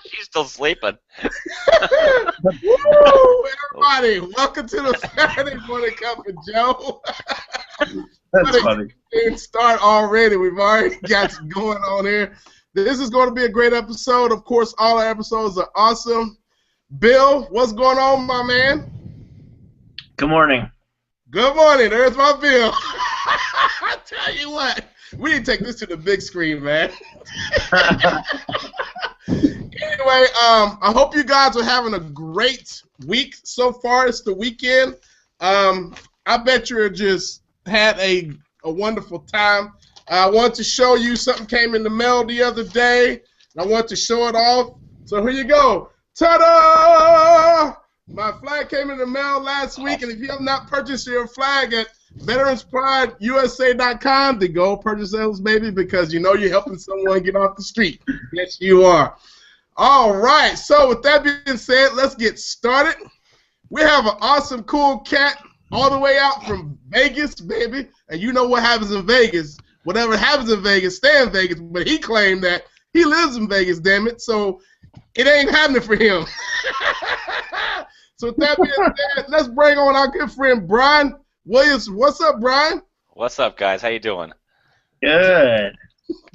She's still sleeping. Woo! Everybody, welcome to the Saturday Morning Cup of Joe. That's funny. Didn't start already. We've already got going on here. This is going to be a great episode. Of course, all our episodes are awesome. Bill, what's going on, my man? Good morning. Good morning. There's my Bill. I tell you what, we need to take this to the big screen, man. Anyway, I hope you guys are having a great week so far. It's the weekend. I bet you just had a wonderful time. I want to show you something came in the mail the other day. I want to show it off. So here you go. Ta-da! My flag came in the mail last week, and if you have not purchased your flag at VeteransPrideUSA.com, then go purchase those, baby, because you know you're helping someone get off the street. Yes, you are. All right, so with that being said, let's get started. We have an awesome, cool cat all the way out from Vegas, baby, and you know what happens in Vegas. Whatever happens in Vegas, stay in Vegas, but he claimed that he lives in Vegas, damn it, so it ain't happening for him. So with that being said, let's bring on our good friend Brian Williams. What's up, Brian? What's up, guys? How you doing? Good.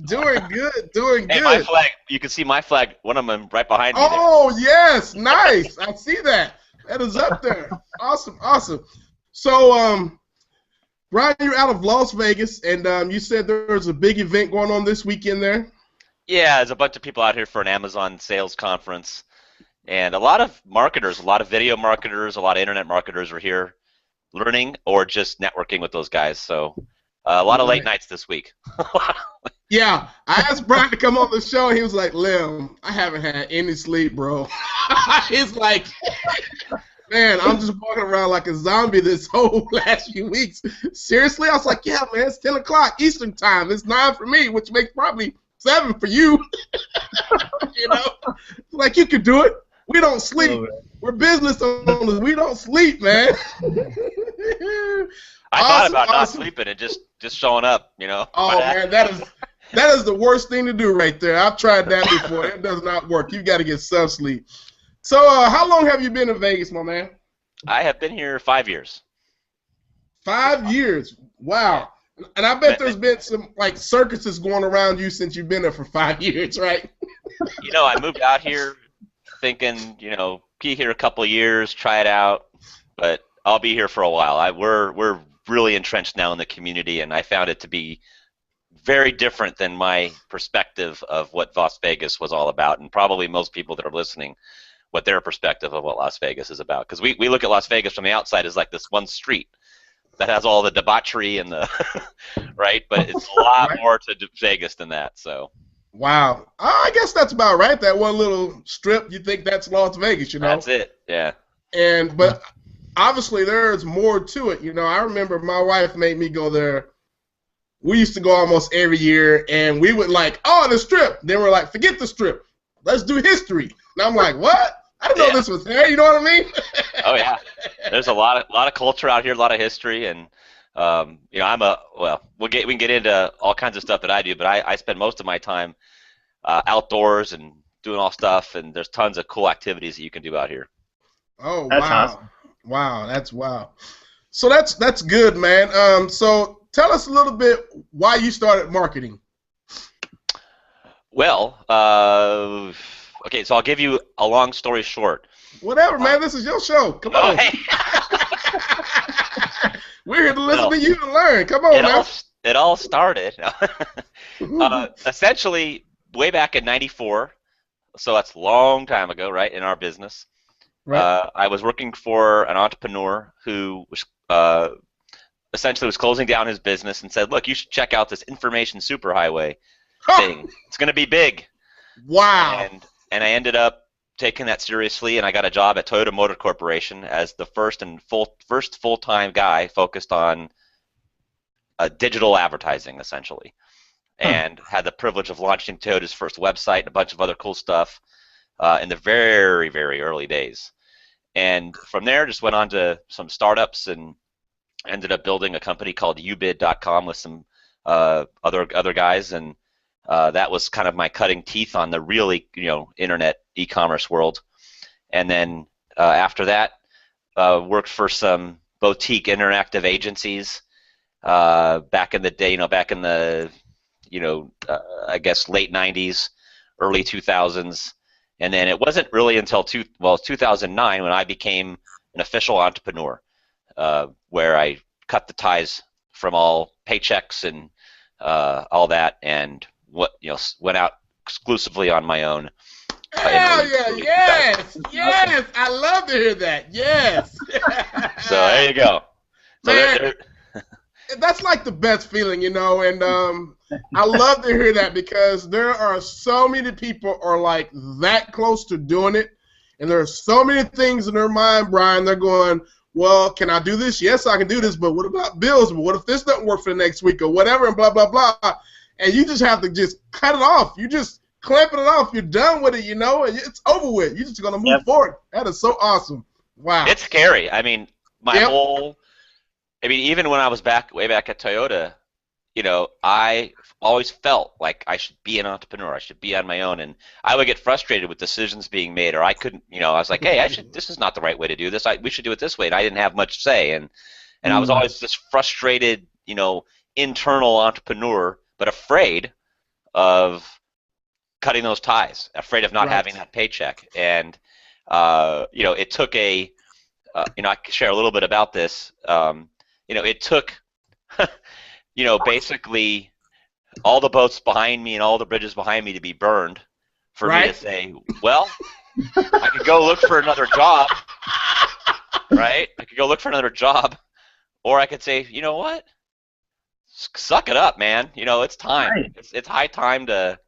Doing good, doing Hey, good. my flag. You can see my flag. One of them right behind me. Oh, yes, nice. I see that. That is up there. Awesome, awesome. So, Brian, you're out of Las Vegas, and you said there's a big event going on this weekend there. Yeah, there's a bunch of people out here for an Amazon sales conference, and a lot of marketers, a lot of video marketers, a lot of internet marketers are here learning or just networking with those guys. So a lot of late nights this week. Yeah, I asked Brian to come on the show, and he was like, Lim, I haven't had any sleep, bro. He's like, man, I'm just walking around like a zombie this whole last few weeks. Seriously? I was like, yeah, man, it's 10 o'clock Eastern time. It's 9 for me, which makes probably 7 for you. You know? Like, you could do it. We don't sleep. We're business owners. We don't sleep, man. I thought about not sleeping and just showing up, you know. Oh, man, that is the worst thing to do right there. I've tried that before. It does not work. You've got to get some sleep. So, how long have you been in Vegas, my man? I have been here 5 years. 5 years. Wow. And I bet there's been some, like, circuses going around you since you've been there for 5 years, right? You know, I moved out here thinking, you know, be here a couple of years, try it out, but I'll be here for a while. We're really entrenched now in the community, and I found it to be very different than my perspective of what Las Vegas was all about, and probably most people that are listening, what their perspective of what Las Vegas is about. Because we look at Las Vegas from the outside as like this one street that has all the debauchery and the right, but it's a lot more to Vegas than that. So. Wow. I guess that's about right. That one little strip, you think that's Las Vegas, you know? That's it, yeah. But obviously there's more to it. You know, I remember my wife made me go there. We used to go almost every year, and we would like, oh, the strip. Then we're like, forget the strip. Let's do history. And I'm like, what? I didn't know this was there. You know what I mean? Oh, yeah. There's a lot of culture out here, a lot of history, and you know, we can get into all kinds of stuff that I do, but I spend most of my time outdoors and doing all stuff, and there's tons of cool activities that you can do out here. Oh, that's wow. Awesome. Wow, that's wow. So that's good, man. So tell us a little bit why you started marketing. Well, okay, so I'll give you a long story short. Whatever, man. This is your show. Come on. Hey. We're here to listen to you and learn. Come on, man. It all started essentially way back in '94, so that's a long time ago, right, in our business. Right. I was working for an entrepreneur who was essentially was closing down his business and said, look, you should check out this information superhighway thing. It's going to be big. Wow. And I ended up taking that seriously, and I got a job at Toyota Motor Corporation as the first full-time guy focused on digital advertising, essentially, and had the privilege of launching Toyota's first website and a bunch of other cool stuff in the very, very early days. And from there, just went on to some startups and ended up building a company called ubid.com with some other guys, and that was kind of my cutting teeth on the really, internet e-commerce world. And then after that, worked for some boutique interactive agencies back in the day, back in the, I guess late 90s, early 2000s. And then it wasn't really until 2009 when I became an official entrepreneur, where I cut the ties from all paychecks and all that, and went out exclusively on my own. Hell yeah! Yes, yes. I love to hear that. Yes. So there you go. So Man, that's like the best feeling, and I love to hear that because there are so many people are like that close to doing it, and there are so many things in their mind, Brian. They're going, well, can I do this? Yes, I can do this, but what about bills? But what if this doesn't work for the next week or whatever, and blah, blah, blah. And you just have to just cut it off. You just clamping it off. You're done with it, and it's over with. You're just going to move forward. That is so awesome. Wow. It's scary. I mean, even when I was way back at Toyota, I always felt like I should be an entrepreneur. I should be on my own, and I would get frustrated with decisions being made, or I couldn't. I was like, hey, this is not the right way to do this. We should do it this way, and I didn't have much say, and I was always this frustrated, internal entrepreneur, but afraid of cutting those ties, afraid of not having that paycheck, and it took I can share a little bit about this. It took. Basically all the boats behind me and all the bridges behind me to be burned for me to say, well, I could go look for another job, right? I could go look for another job, or I could say, you know what? Suck it up, man. It's time. Right. It's high time to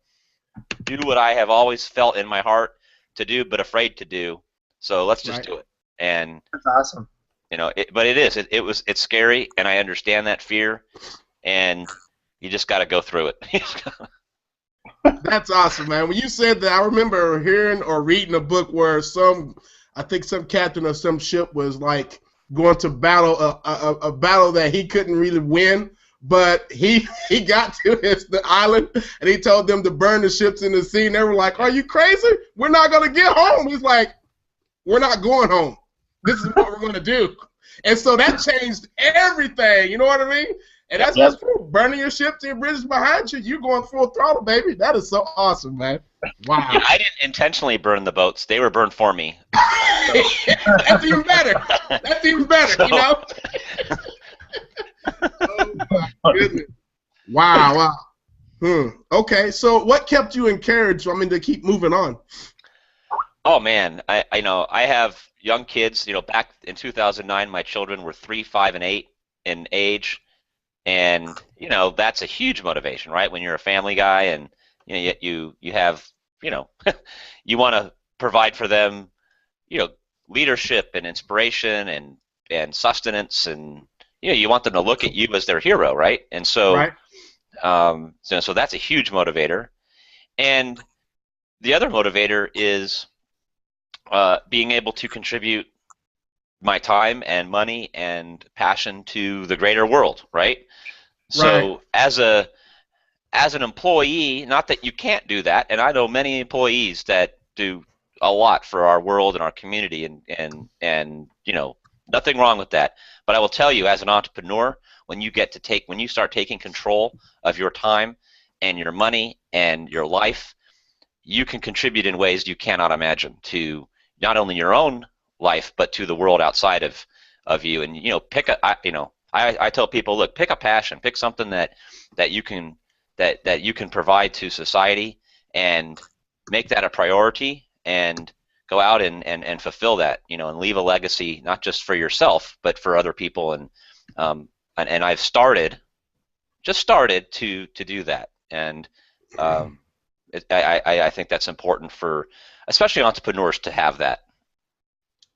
do what I have always felt in my heart to do, but afraid to do. So let's just do it. And that's awesome. But it's scary, and I understand that fear. And you just got to go through it. That's awesome, man. When you said that, I remember hearing or reading a book where I think some captain of some ship was like going to battle a battle that he couldn't really win, but he got to the island and he told them to burn the ships in the sea. And they were like, "Are you crazy? We're not gonna get home." He's like, "We're not going home. This is what we're gonna do." And so that changed everything. You know what I mean? And that's what's true. Burning your ships and your bridges behind you, you're going full throttle, baby. That is so awesome, man. Wow. Yeah, I didn't intentionally burn the boats. They were burned for me. That's even better. That's even better, Oh, my goodness. Wow. Okay, so what kept you encouraged, to keep moving on? Oh, man. I have young kids. Back in 2009, my children were 3, 5, and 8 in age. And that's a huge motivation, right? When you're a family guy, and you have you want to provide for them, leadership and inspiration and sustenance, and you want them to look at you as their hero, right? And so, so that's a huge motivator. And the other motivator is being able to contribute my time and money and passion to the greater world, right? So as an employee, not that you can't do that, and I know many employees that do a lot for our world and our community, and nothing wrong with that. But I will tell you, as an entrepreneur, when you start taking control of your time and your money and your life, you can contribute in ways you cannot imagine to not only your own life, but to the world outside of you. And I tell people, look, pick a passion, pick something that you can provide to society, and make that a priority, and go out and fulfill that, and leave a legacy, not just for yourself, but for other people. And I've just started to do that, and I think that's important for especially entrepreneurs to have that.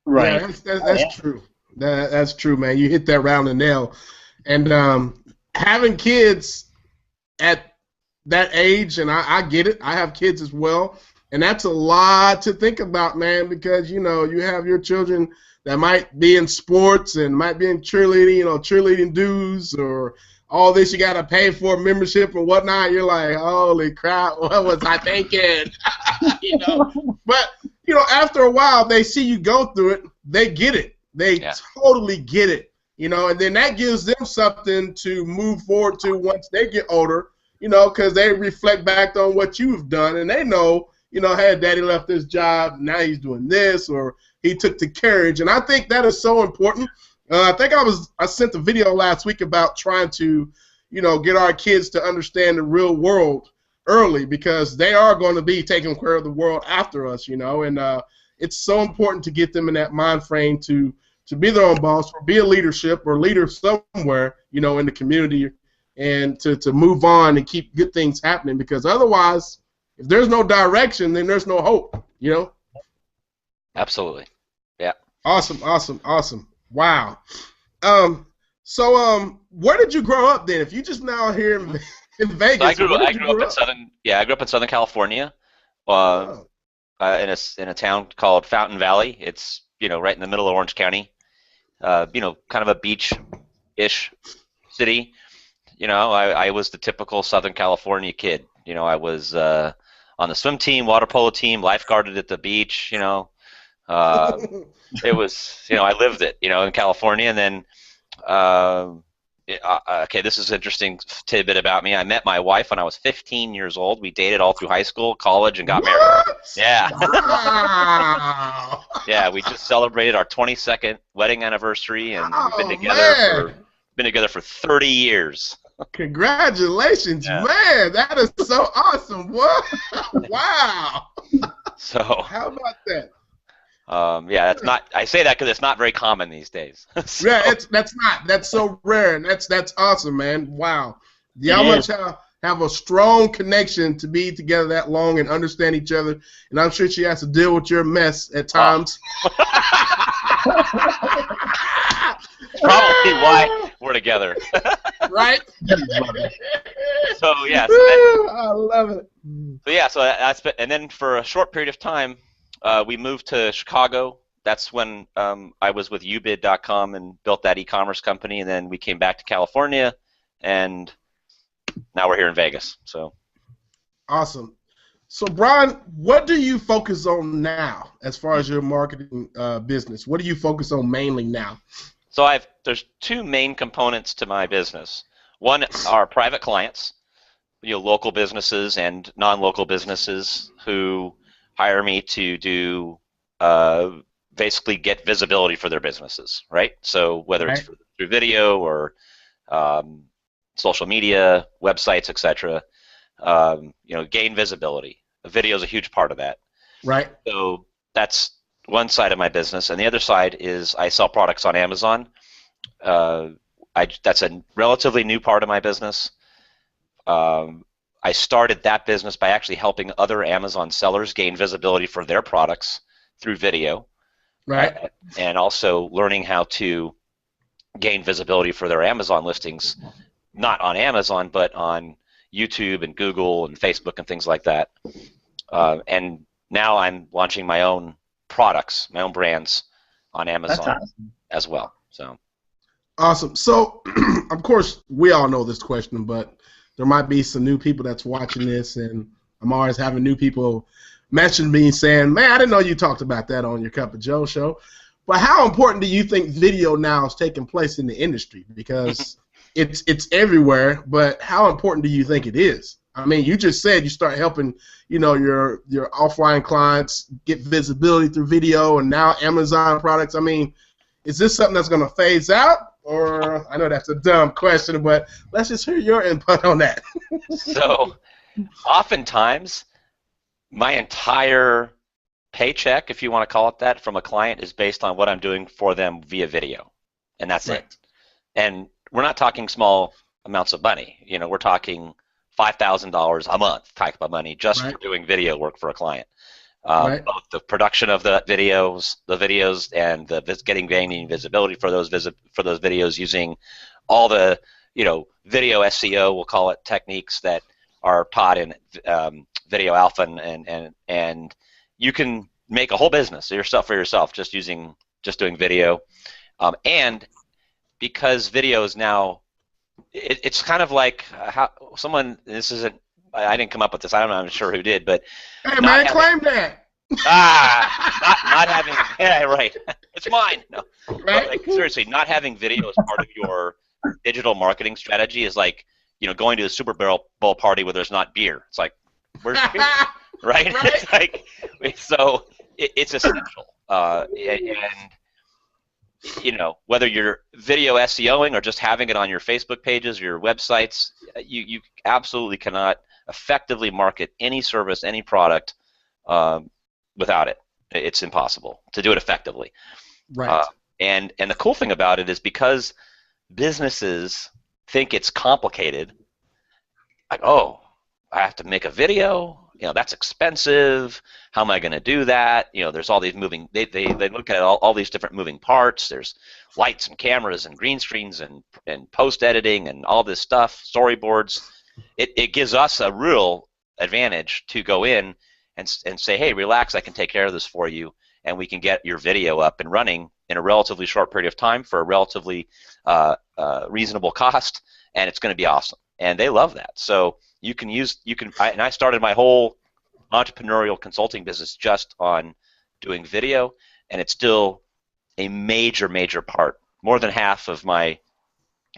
Right. Yeah, that's true. That's true, man. You hit that round the nail. And having kids at that age, and I get it. I have kids as well, and that's a lot to think about, man, because you have your children that might be in sports and might be in cheerleading, cheerleading dues or all this you got to pay for membership and whatnot. You're like, holy crap, what was I thinking? You know, but you know, after a while, they see you go through it. They get it. They totally get it. You know, and then that gives them something to move forward to once they get older. You know, because they reflect back on what you've done, and they know, you know, hey, Daddy left this job, now he's doing this, or he took the carriage, and I think that is so important. I think I sent a video last week about trying to, you know, get our kids to understand the real world early, because they are going to be taking care of the world after us, you know, and it's so important to get them in that mind frame to be their own boss, or be a leader somewhere, you know, in the community, and to move on and keep good things happening, because otherwise, if there's no direction, then there's no hope, you know? Absolutely. Yeah. Awesome. Wow. So where did you grow up then? If you just now here in Vegas, I grew up in Southern California, in a town called Fountain Valley. It's, you know, right in the middle of Orange County. You know, kind of a beach-ish city. You know, I was the typical Southern California kid. You know, I was on the swim team, water polo team, lifeguarded at the beach. You know, it was, you know, I lived it. You know, in California, and then okay, this is an interesting tidbit about me. I met my wife when I was 15 years old. We dated all through high school, college, and got married. Yeah. Wow. Yeah, we just celebrated our 22nd wedding anniversary, and we've been together for 30 years. Congratulations, man! That is so awesome. What? Wow. So. How about that? Yeah, that's not. I say that because it's not very common these days. So. Yeah, that's not. That's so rare, and that's awesome, man. Wow. Y'all must have a strong connection to be together that long and understand each other. And I'm sure she has to deal with your mess at times. Probably why we're together. Right? So yeah. I love it. So yeah, so that's been, and then for a short period of time, we moved to Chicago. That's when I was with ubid.com and built that e-commerce company, and then we came back to California, and now we're here in Vegas. So awesome. So Brian, what do you focus on now as far as your marketing business? What do you focus on mainly now? So there's two main components to my business. One are private clients, you know, local businesses and non-local businesses who hire me to do basically get visibility for their businesses, right? So whether it's through video or social media, websites, etc., you know, gain visibility. Video is a huge part of that. Right. So that's one side of my business, and the other side is I sell products on Amazon. That's a relatively new part of my business. I started that business by actually helping other Amazon sellers gain visibility for their products through video, right? And also learning how to gain visibility for their Amazon listings, not on Amazon, but on YouTube and Google and Facebook and things like that. And now I'm launching my own products, my own brands on Amazon as well. So awesome. So of course we all know this question, but there might be some new people that's watching this, and I'm always having new people messaging me saying, man, I didn't know you talked about that on your Cup of Joe show. But how important do you think video now is taking place in the industry? Because it's everywhere, but how important do you think it is? I mean, you just said you start helping, you know, your offline clients get visibility through video, and now Amazon products. I mean, is this something that's going to phase out? Or I know that's a dumb question, but let's just hear your input on that. So, oftentimes, my entire paycheck, if you want to call it that, from a client is based on what I'm doing for them via video, and that's it. And we're not talking small amounts of money. You know, we're talking $5,000 a month type of money just for doing video work for a client. Both the production of the videos, and the gaining visibility for those videos using all the, you know, video SEO, we'll call it, techniques that are taught in Video Alpha, and you can make a whole business for yourself just doing video, and because video is now it's kind of like how someone. This isn't. I didn't come up with this. I don't know. I'm sure who did, but Hey, not man, having, claim that. not having. Yeah, right. It's mine. No, but Right? like, seriously, not having video as part of your digital marketing strategy is like going to a Super Bowl party where there's not beer. It's like where's the beer? Right? Right. It's like so it's essential. And whether you're video SEOing or just having it on your Facebook pages, your websites, you absolutely cannot effectively market any service, any product without it. It's impossible to do it effectively. Right. And the cool thing about it is because businesses think it's complicated, like, oh, I have to make a video. That's expensive. How am I going to do that? There's all these moving. They look at all these different moving parts. There's lights and cameras and green screens and post editing and all this stuff. Storyboards. It gives us a real advantage to go in and say, hey, relax. I can take care of this for you, and we can get your video up and running in a relatively short period of time for a relatively reasonable cost, and it's going to be awesome. And they love that. So and I started my whole entrepreneurial consulting business just on doing video, and it's still a major, major part. More than half of my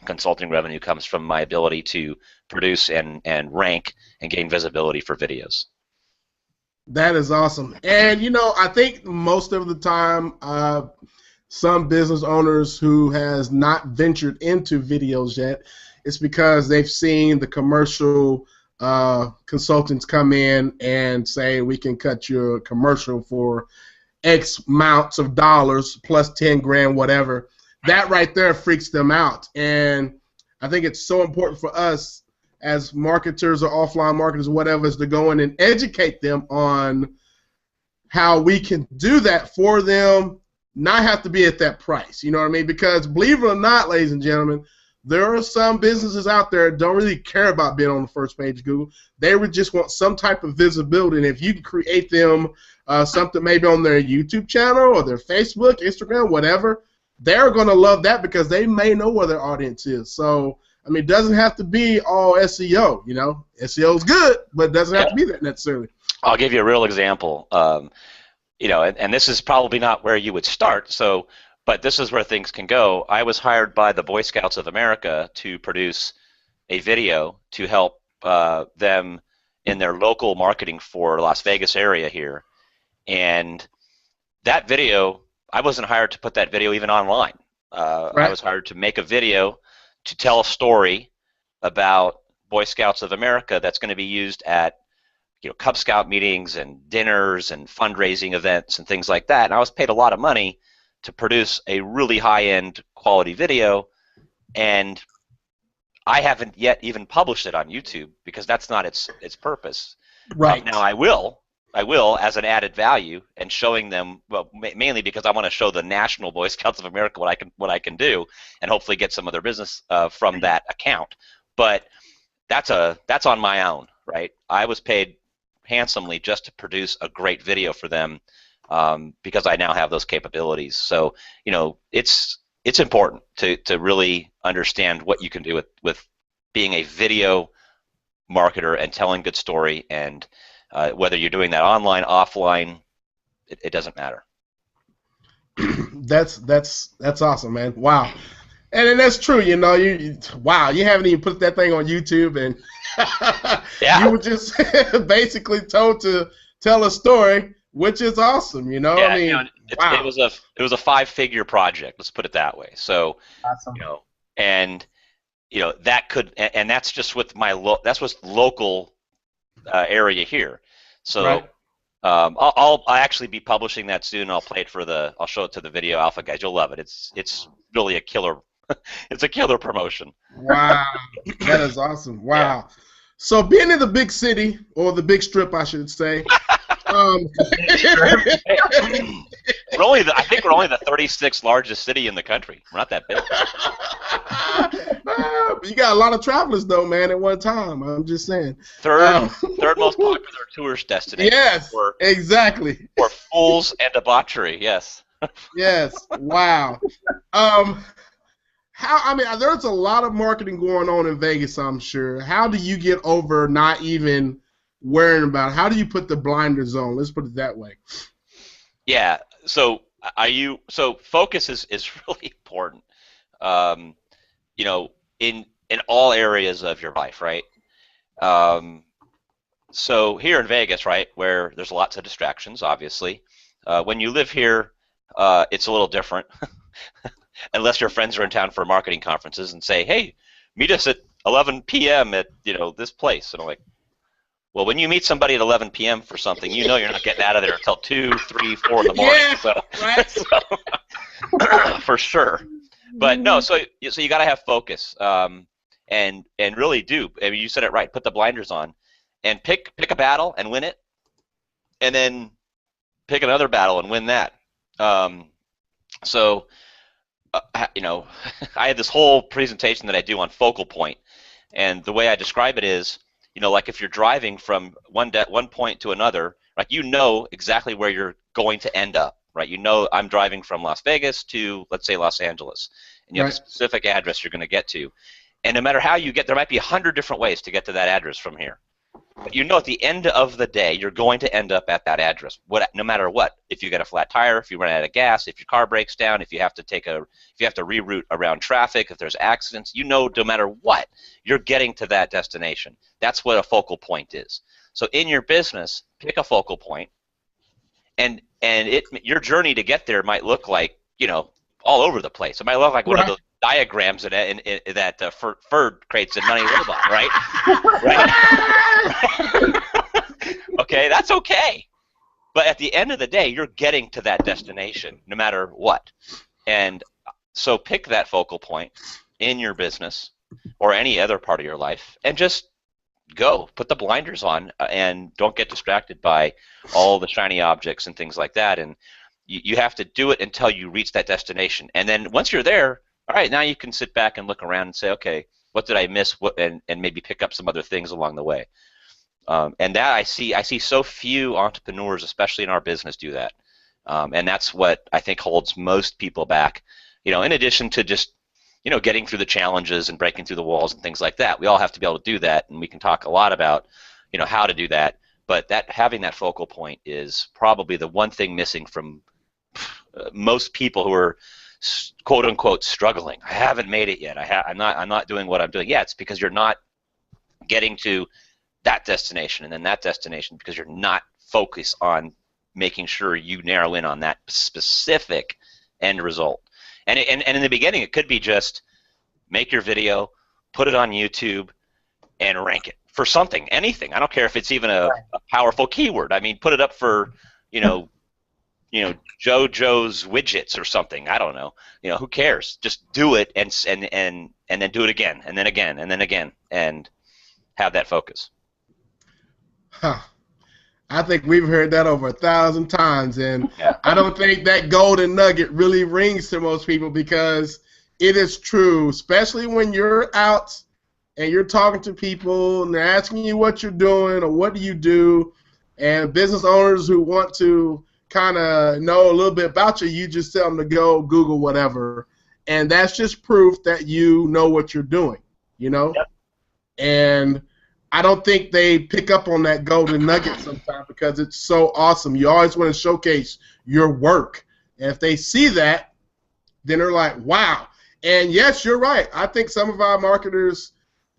consulting revenue comes from my ability to produce and rank and gain visibility for videos. That is awesome. And, I think most of the time, some business owners who has not ventured into videos yet, it's because they've seen the commercial consultants come in and say, we can cut your commercial for X amounts of dollars plus 10 grand, whatever. That right there freaks them out. And I think it's so important for us as marketers or offline marketers or whatever is to go in and educate them on how we can do that for them, not have to be at that price. You know what I mean? Because believe it or not, ladies and gentlemen, there are some businesses out there that don't really care about being on the first page of Google. They would just want some type of visibility, and if you can create them something maybe on their YouTube channel or their Facebook, Instagram, whatever, they're going to love that because they may know where their audience is. So, I mean, it doesn't have to be all SEO, SEO is good, but it doesn't have to be that necessarily. I'll give you a real example. And this is probably not where you would start, but this is where things can go. I was hired by the Boy Scouts of America to produce a video to help them in their local marketing for Las Vegas area here. And that video, I wasn't hired to put that video even online. Right. I was hired to make a video to tell a story about Boy Scouts of America that's going to be used at Cub Scout meetings and dinners and fundraising events and things like that. And I was paid a lot of money to produce a really high-end quality video, and I haven't yet even published it on YouTube because that's not its purpose. Right. Now I will as an added value and showing them, well, mainly because I want to show the National Boy Scouts of America what I can do and hopefully get some other business from that account. But that's on my own, right? I was paid handsomely just to produce a great video for them because I now have those capabilities. So it's important to really understand what you can do with being a video marketer and telling good story, and whether you're doing that online, offline, it doesn't matter. That's awesome, man. Wow. And that's true, wow, you haven't even put that thing on YouTube, and yeah. You were just basically told to tell a story, which is awesome, Yeah, I mean, wow. It was a 5-figure project. Let's put it that way. So, Awesome. And that could, and that's just with that's with local area here. So. Right. I'll actually be publishing that soon. I'll show it to the Video Alpha guys. You'll love it. It's really a killer. It's a killer promotion. Wow, that is awesome. Wow. Yeah. So being in the big city, or the big strip, I should say. I think we're only the 36th largest city in the country. We're not that big. You got a lot of travelers, though, man, at one time. I'm just saying. Third most popular tourist destination. Yes, exactly. For fools and debauchery, yes. Yes, wow. I mean, there's a lot of marketing going on in Vegas, I'm sure. How do you get over not even worrying about it? How do you put the blinders on? Let's put it that way. Yeah. So focus is really important. You know, in all areas of your life, right? So here in Vegas, right, where there's lots of distractions, obviously. When you live here, it's a little different. Unless your friends are in town for marketing conferences and say, hey, meet us at 11 p.m. at, this place. And I'm like, well, when you meet somebody at 11 p.m. for something, you know you're not getting out of there until 2, 3, 4 in the morning. Yeah, so, right. so, for sure. But no, so you got to have focus, and really do. I mean, you said it right. Put the blinders on, and pick a battle and win it, and then pick another battle and win that. I had this whole presentation that I do on focal point, and the way I describe it is, like if you're driving from one point to another, like exactly where you're going to end up, right? I'm driving from Las Vegas to, let's say, Los Angeles, and you have a specific address you're going to get to, and no matter how you get, there might be 100 different ways to get to that address from here. But at the end of the day, you're going to end up at that address, no matter what. If you get a flat tire, if you run out of gas, if your car breaks down, if you have to reroute around traffic, if there's accidents, no matter what, you're getting to that destination. That's what a focal point is. So in your business, pick a focal point, and your journey to get there might look like, all over the place. It might look like one of those diagrams that Ferd creates in Money Robot, right? Right? Okay, that's okay. But at the end of the day, you're getting to that destination no matter what. And so pick that focal point in your business or any other part of your life and just go. Put the blinders on and don't get distracted by all the shiny objects and things like that. And you have to do it until you reach that destination. And then once you're there, all right, now you can sit back and look around and say, okay, what did I miss? And maybe pick up some other things along the way. And that I see so few entrepreneurs, especially in our business, do that. And that's what I think holds most people back. In addition to just getting through the challenges and breaking through the walls and things like that, we all have to be able to do that, and we can talk a lot about how to do that. But having that focal point is probably the one thing missing from most people who are quote unquote struggling. I haven't made it yet. I'm not doing what I'm doing. Yeah, it's because you're not getting to that destination and then that destination because you're not focused on making sure you narrow in on that specific end result. And in the beginning, it could be just make your video, put it on YouTube, and rank it for something, anything. I don't care if it's even a powerful keyword. I mean, put it up for JoJo's widgets or something. I don't know. Who cares? Just do it and then do it again and then again and then again and have that focus. Huh. I think we've heard that over 1,000 times, and I don't think that golden nugget really rings to most people because it is true, especially when you're out and you're talking to people and they're asking you what you're doing or what do you do, and business owners who want to kind of know a little bit about you, you just tell them to go Google whatever, and that's just proof that you know what you're doing, Yep. And I don't think they pick up on that golden nugget sometimes because it's so awesome. You always want to showcase your work. And if they see that, then they're like, wow. And yes, you're right. I think some of our marketers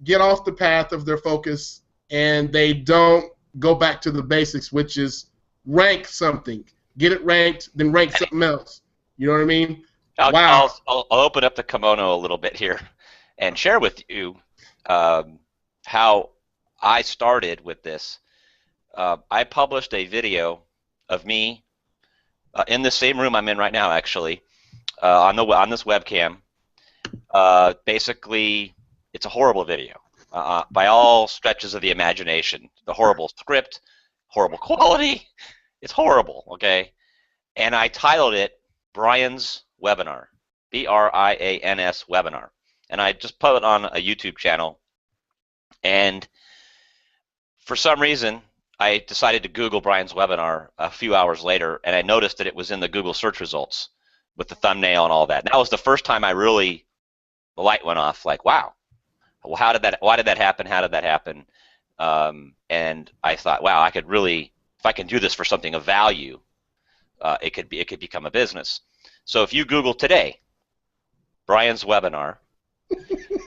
get off the path of their focus and they don't go back to the basics, which is rank something. Get it ranked, then rank something else. You know what I mean? I'll open up the kimono a little bit here and share with you how I started with this. I published a video of me in the same room I'm in right now, actually, on this webcam. Basically, it's a horrible video by all stretches of the imagination. The horrible script, horrible quality. It's horrible, okay? And I titled it Brian's Webinar, BRIANS Webinar. And I just put it on a YouTube channel. And for some reason, I decided to Google Brian's Webinar a few hours later, and I noticed that it was in the Google search results with the thumbnail and all that. And that was the first time I really the light went off. Like, wow, well, why did that happen? How did that happen? And I thought, wow, I could really, if I can do this for something of value, it could become a business. So if you Google today, Brian's webinar,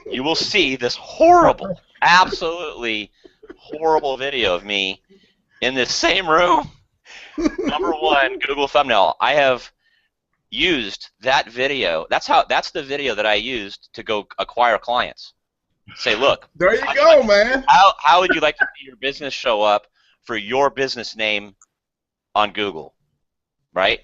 you will see this horrible, absolutely horrible video of me in this same room. Number one, Google thumbnail. I have used that video. That's the video that I used to go acquire clients. Say, look. There you go, man. How would you like to see your business show up for your business name on Google? Right?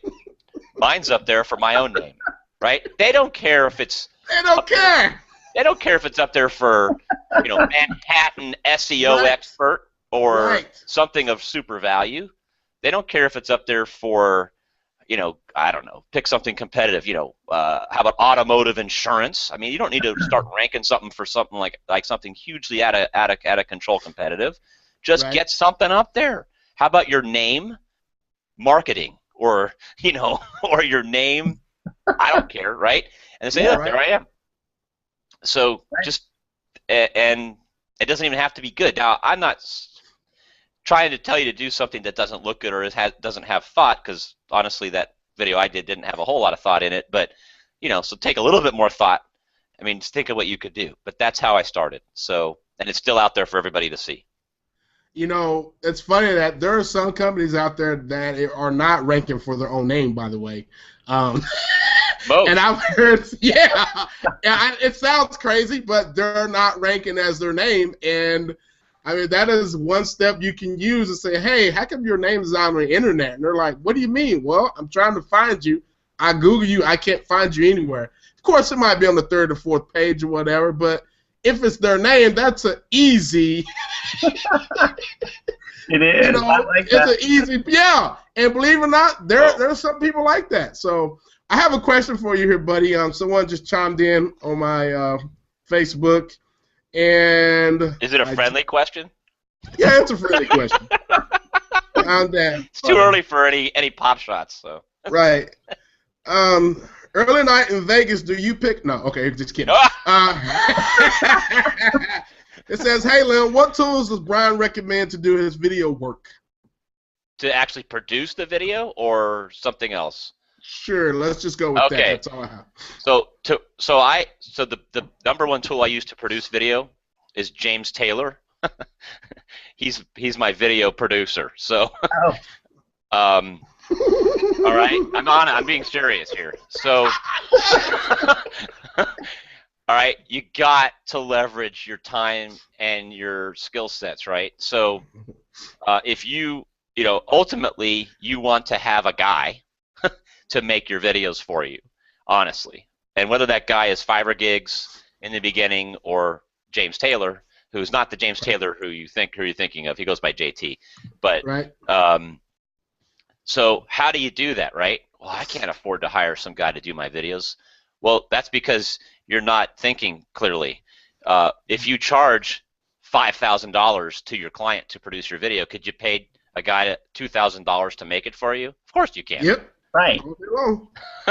Mine's up there for my own name. Right? They don't care if it's. They don't care. They don't care if it's up there for, Manhattan SEO expert or something of super value. They don't care if it's up there for, I don't know, pick something competitive. How about automotive insurance? I mean, you don't need to start ranking something for something like something hugely out of control competitive. Just get something up there. How about your name, marketing, or or your name? I don't care, right? And they say, look, there I am. So and it doesn't even have to be good. Now, I'm not trying to tell you to do something that doesn't look good or doesn't have thought, because honestly, that video I did didn't have a whole lot of thought in it. But so take a little bit more thought. I mean, just think of what you could do. But that's how I started. So, and it's still out there for everybody to see. It's funny that there are some companies out there that are not ranking for their own name, by the way. And I've heard, it sounds crazy, but they're not ranking as their name. And I mean, that is one step you can use to say, hey, how come your name is on the internet? And they're like, what do you mean? Well, I'm trying to find you. I Google you. I can't find you anywhere. Of course, it might be on the 3rd or 4th page or whatever, but if it's their name, that's an easy. It is. It's an easy, And believe it or not, there are some people like that. So I have a question for you here, buddy. Someone just chimed in on my Facebook, and is it a friendly question? Yeah, it's a friendly question. It's too early for any pop shots, so. Right. Early night in Vegas. Do you pick? No. Okay, just kidding. It says, "Hey, Lynn, what tools does Brian recommend to do his video work?" To actually produce the video or something else? Sure, let's just go with that. That's all I have. So the number one tool I use to produce video is James Taylor. he's my video producer. So all right, I'm being serious here. So all right, you got to leverage your time and your skill sets, right? So if ultimately you want to have a guy to make your videos for you, honestly. And whether that guy is Fiverr Gigs in the beginning or James Taylor, who's not the James Taylor who you're thinking of. He goes by JT. But so how do you do that, right? Well, I can't afford to hire some guy to do my videos. Well, that's because you're not thinking clearly. If you charge $5,000 to your client to produce your video, could you pay a guy $2,000 to make it for you? Of course you can. Yep. Right.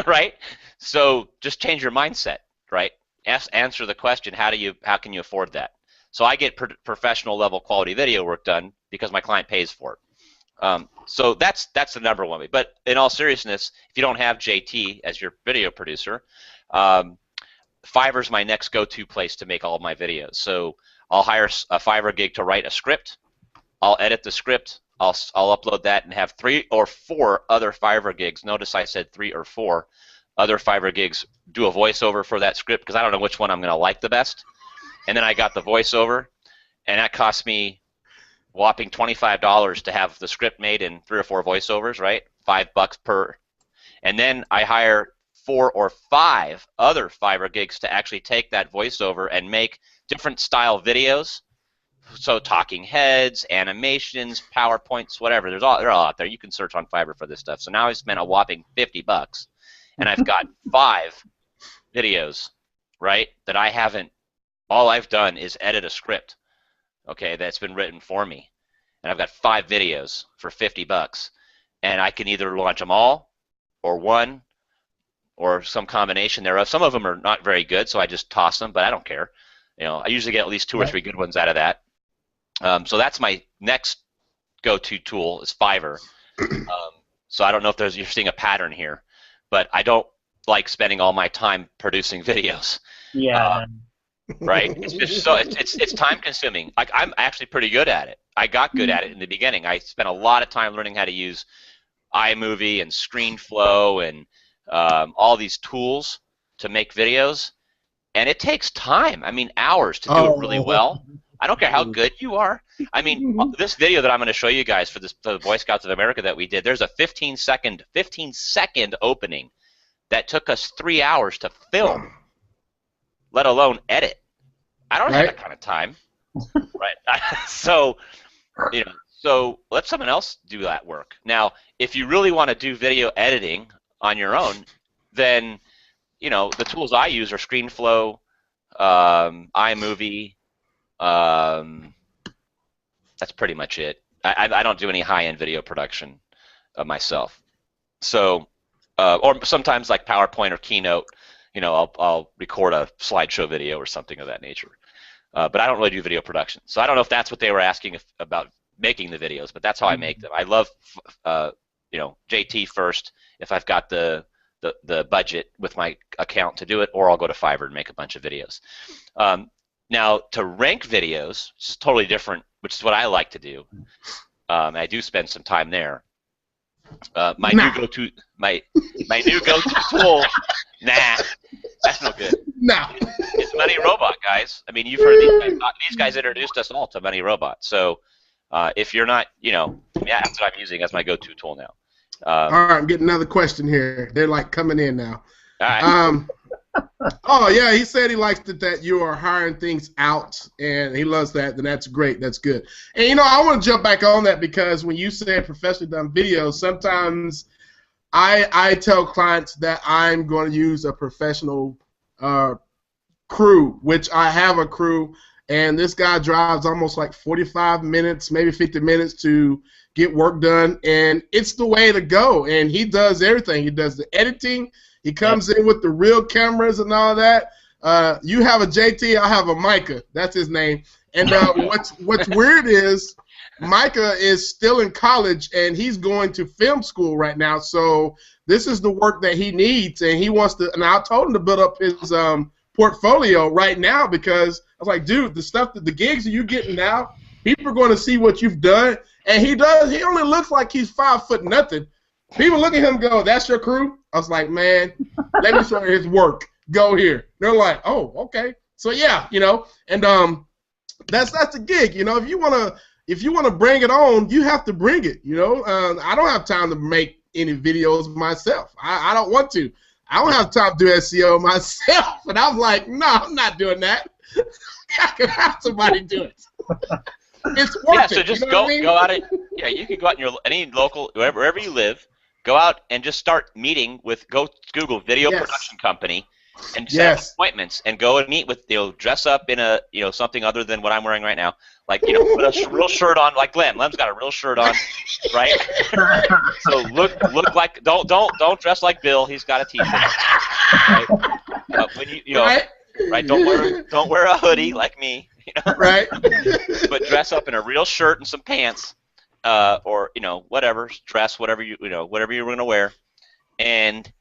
Right. So just change your mindset. Right. Answer the question: how can you afford that? So I get professional level quality video work done because my client pays for it. So that's the number one way. But in all seriousness, if you don't have JT as your video producer, Fiverr's my next go-to place to make all of my videos. So I'll hire a Fiverr gig to write a script. I'll edit the script. I'll upload that and have 3 or 4 other Fiverr gigs. Notice I said 3 or 4 other Fiverr gigs do a voiceover for that script because I don't know which one I'm going to like the best. And then I got the voiceover, and that cost me whopping $25 to have the script made in 3 or 4 voiceovers, right? $5 per. And then I hire 4 or 5 other Fiverr gigs to actually take that voiceover and make different style videos. So talking heads, animations, PowerPoints, whatever. They're all out there. You can search on Fiverr for this stuff. So now I spent a whopping $50, and I've got 5 videos, right? That I haven't. All I've done is edit a script, okay, that's been written for me, and I've got 5 videos for $50, and I can either launch them all, or one, or some combination thereof. Some of them are not very good, so I just toss them, but I don't care. I usually get at least 2 or 3 good ones out of that. So that's my next go-to tool is Fiverr. So I don't know if you're seeing a pattern here, but I don't like spending all my time producing videos. Yeah. Right? It's just it's time consuming. Like, I'm actually pretty good at it. I got good at it in the beginning. I spent a lot of time learning how to use iMovie and ScreenFlow and all these tools to make videos, and it takes time. I mean, hours to do it really well. I don't care how good you are. I mean, this video that I'm going to show you guys for the Boy Scouts of America that we did, there's a 15-second opening that took us 3 hours to film, let alone edit. I don't have that kind of time, right? So let someone else do that work. Now, if you really want to do video editing on your own, then the tools I use are ScreenFlow, iMovie. That's pretty much it. I don't do any high-end video production myself. So, or sometimes like PowerPoint or Keynote, I'll record a slideshow video or something of that nature. But I don't really do video production. So I don't know if that's what they were asking about making the videos, but that's how I make them. I love, JT first if I've got the budget with my account to do it, or I'll go to Fiverr and make a bunch of videos. Now, to rank videos, which is totally different, which is what I like to do. I do spend some time there. My new go-to tool. Nah, that's no good. No. It's Money Robot, guys. I mean, you've heard these guys talk. These guys introduced us all to Money Robot. So, if you're not, that's what I'm using as my go-to tool now. All right, I'm getting another question here. They're like coming in now. All right. Oh yeah, he said he likes that you are hiring things out, and he loves that. Then that's great. That's good. And I want to jump back on that because when you said professionally done videos, sometimes I tell clients that I'm going to use a professional crew, which I have a crew, and this guy drives almost like 45 minutes, maybe 50 minutes to get work done, and it's the way to go. And he does everything. He does the editing. He comes in with the real cameras and all that. You have a JT, I have a Micah. That's his name. And what's weird is Micah is still in college, and he's going to film school right now. So this is the work that he needs, and he wants to. And I told him to build up his portfolio right now because I was like, dude, the gigs that you're getting now, people are going to see what you've done. And he does. He only looks like he's 5'0". People look at him and go, that's your crew? I was like, man, let me show you his work. Go here. They're like, oh, okay. So yeah, and that's the gig. If you wanna bring it on, you have to bring it. I don't have time to make any videos myself. I don't want to. I don't have time to do SEO myself. And I'm like, no, I'm not doing that. I can have somebody do it. It's worth yeah, it. so just go out and you can go out in any local wherever you live. Go out and just start meeting go Google video production company and set up appointments and go and meet with dress up in a something other than what I'm wearing right now, like put a real shirt on like Glenn. Glenn's got a real shirt on, right? So look like don't dress like Bill. He's got a t-shirt. Right? When right, don't wear a hoodie like me. Right. But dress up in a real shirt and some pants. Or whatever dress, whatever you're going to wear, and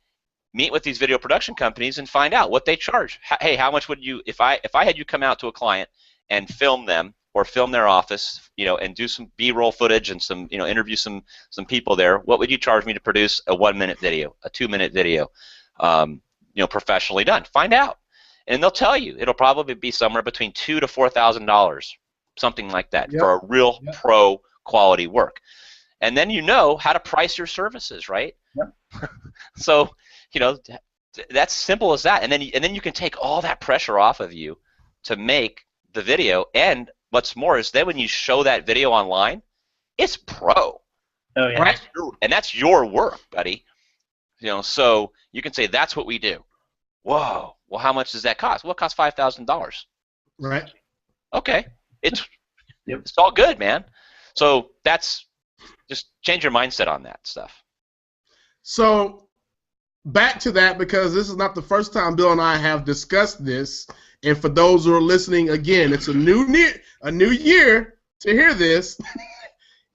meet with these video production companies and find out what they charge. Hey, how much would you if I had you come out to a client and film them or film their office, and do some B-roll footage and some interview some people there? What would you charge me to produce a 1-minute video, a 2-minute video, professionally done? Find out, and they'll tell you. It'll probably be somewhere between $2,000 to $4,000, something like that, for a real pro quality work. And then how to price your services, right? Yep. So, that's simple as that. And then you can take all that pressure off of you to make the video. And what's more is then when you show that video online, it's pro. Oh yeah. And that's your work, buddy. So you can say that's what we do. Whoa. Well, how much does that cost? Well, it costs $5,000. Right. Okay. It's all good, man. So that's just change your mindset on that stuff. So back to that, because this is not the first time Bill and I have discussed this. And for those who are listening, again, it's a new year to hear this.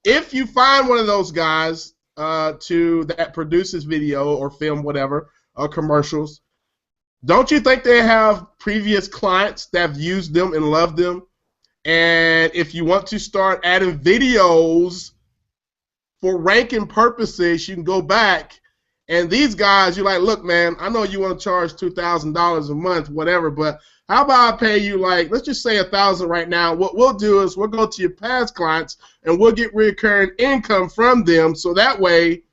If you find one of those guys that produces video or film, whatever, or commercials, don't you think they have previous clients that have used them and loved them? And if you want to start adding videos for ranking purposes, you can go back. And these guys, you're like, look, man, I know you want to charge $2,000 a month, whatever, but how about I pay you, like, let's just say $1,000 right now. What we'll do is we'll go to your past clients and we'll get recurring income from them, so that way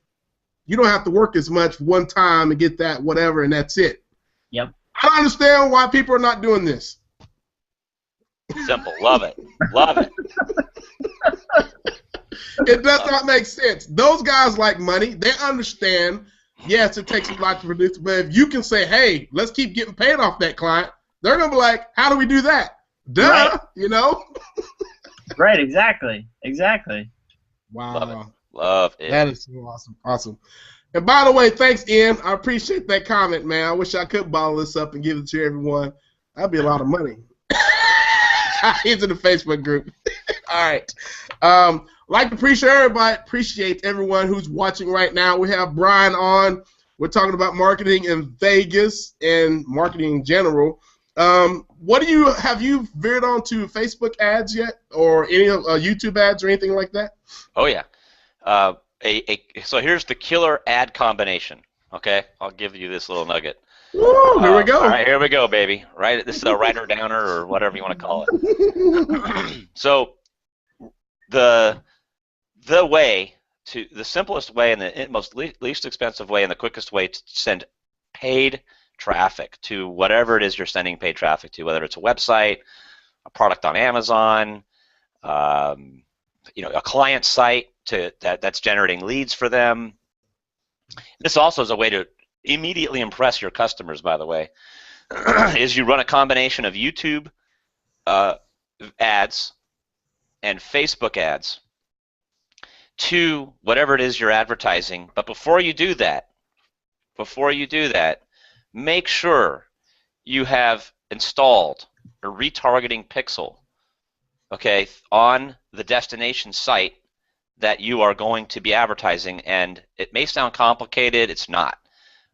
you don't have to work as much one time and get that whatever, and that's it. Yep. I don't understand why people are not doing this. Simple. Love it. Love it. It does not make sense. Those guys like money. They understand, yes, it takes a lot to produce, but if you can say, hey, let's keep getting paid off that client, they're going to be like, how do we do that? Duh, right. You know? Right, exactly. Exactly. Wow. Love it. Love it. That is so awesome. Awesome. And by the way, thanks, Ian. I appreciate that comment, man. I wish I could bottle this up and give it to everyone. That'd be a lot of money. He's in the Facebook group. All right. Like to appreciate everyone who's watching right now. We have Brian on. We're talking about marketing in Vegas and marketing in general. Have you veered on to Facebook ads yet, or any YouTube ads or anything like that? Oh yeah. So here's the killer ad combination. Okay, I'll give you this little nugget. Woo, here we go. All right, here we go, baby. Right, this is a writer downer or whatever you want to call it. So the simplest way and the most least expensive way and the quickest way to send paid traffic to whatever it is you're sending paid traffic to, whether it's a website, a product on Amazon, a client site that's generating leads for them. This also is a way to immediately impress your customers, by the way, is you run a combination of YouTube ads and Facebook ads to whatever it is you're advertising. But before you do that, make sure you have installed a retargeting pixel, okay, on the destination site that you are going to be advertising. And it may sound complicated, it's not.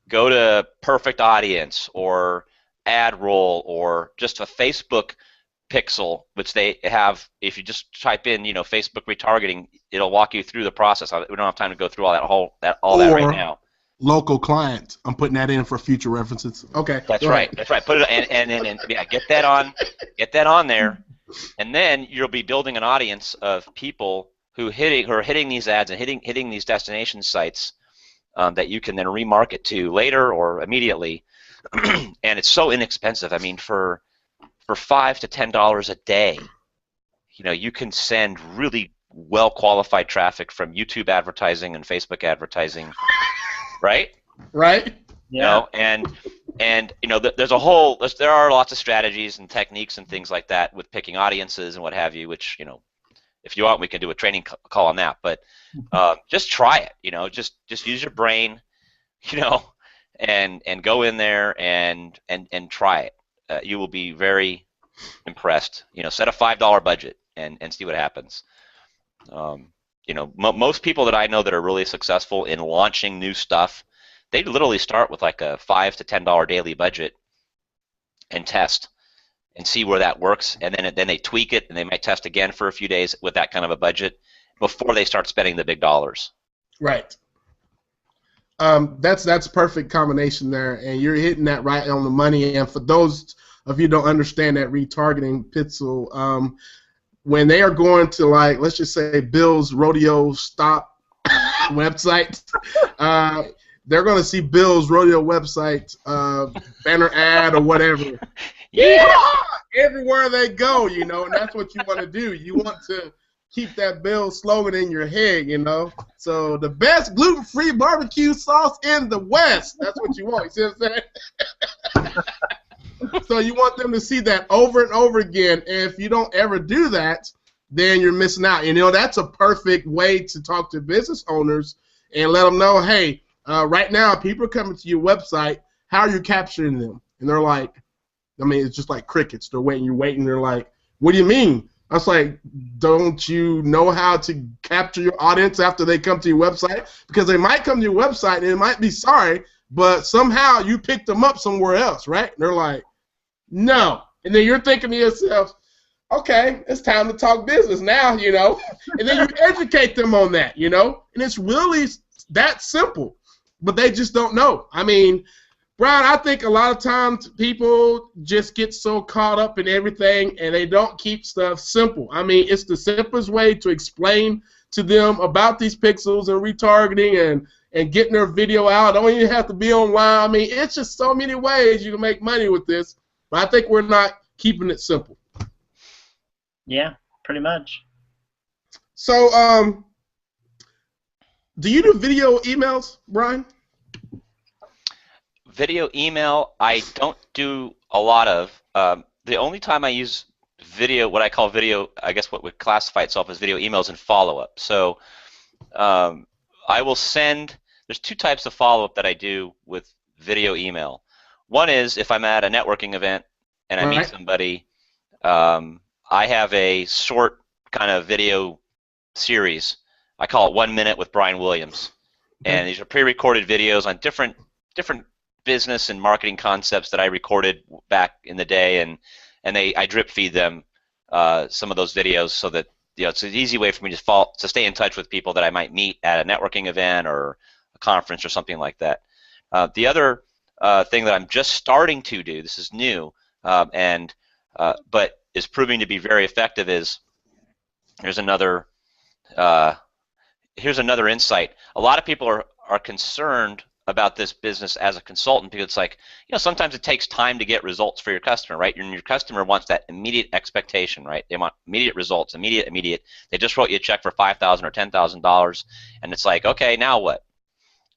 Go to Perfect Audience or AdRoll or just a Facebook pixel, which they have. If you just type in, Facebook retargeting, it'll walk you through the process. We don't have time to go through all that right now. Local client. I'm putting that in for future references. Okay. That's right. That's right. Put it and yeah, get that on there, and then you'll be building an audience of people who are hitting these ads and hitting these destination sites that you can then remarket to later or immediately. And it's so inexpensive. I mean, for $5 to $10 a day, you can send really well qualified traffic from YouTube advertising and Facebook advertising, right? Right. Yeah. And there are lots of strategies and techniques and things like that with picking audiences and what have you, which if you want, we can do a training call on that. But just try it. Just use your brain, and go in there and try it. You will be very impressed. Set a $5 budget and see what happens. Most people that I know that are really successful in launching new stuff, they literally start with like a $5 to $10 daily budget and test and see where that works, and then they tweak it, and they might test again for a few days with that kind of a budget before they start spending the big dollars. Right. That's perfect combination there, and you're hitting that right on the money. And for those of you who don't understand that retargeting pixel, when they are going to, like, let's just say Bill's Rodeo Stop website, they're going to see Bill's Rodeo website banner ad or whatever. Yeah, everywhere they go, and that's what you want to do. You want to keep that Bill slogan in your head, So the best gluten-free barbecue sauce in the West. That's what you want. You see what I'm saying? So you want them to see that over and over again. And if you don't ever do that, then you're missing out. That's a perfect way to talk to business owners and let them know, hey, right now, people are coming to your website. How are you capturing them? And they're like, I mean, it's just like crickets. They're waiting, you're waiting. They're like, what do you mean? I was like, don't you know how to capture your audience after they come to your website? Because they might come to your website and it might be sorry, but somehow you picked them up somewhere else, right? And they're like, no. And then you're thinking to yourself, okay, it's time to talk business now, you know. And then you educate them on that, you know. And it's really that simple, but they just don't know. I mean, Brian, I think a lot of times people just get so caught up in everything and they don't keep stuff simple. I mean, it's the simplest way to explain to them about these pixels and retargeting and getting their video out. Don't even have to be online. I mean, it's just so many ways you can make money with this. But I think we're not keeping it simple. Yeah, pretty much. So, do you do video emails, Brian? Video email, I don't do a lot of. The only time I use video, what I call video, I guess what would classify itself as video emails and follow-up. So I will send, there's two types of follow-up that I do with video email. One is if I'm at a networking event and I meet somebody, I have a short kind of video series. I call it 1 Minute with Brian Williams. And these are pre-recorded videos on different business and marketing concepts that I recorded back in the day, and I drip feed them some of those videos so that it's an easy way for me to stay in touch with people that I might meet at a networking event or a conference or something like that. The other thing that I'm just starting to do, this is new, but is proving to be very effective, is here's another insight. A lot of people are concerned about this business as a consultant because it's like, sometimes it takes time to get results for your customer, right? And your customer wants that immediate expectation, right? They want immediate results, immediate. They just wrote you a check for $5,000 or $10,000, and it's like, okay, now what?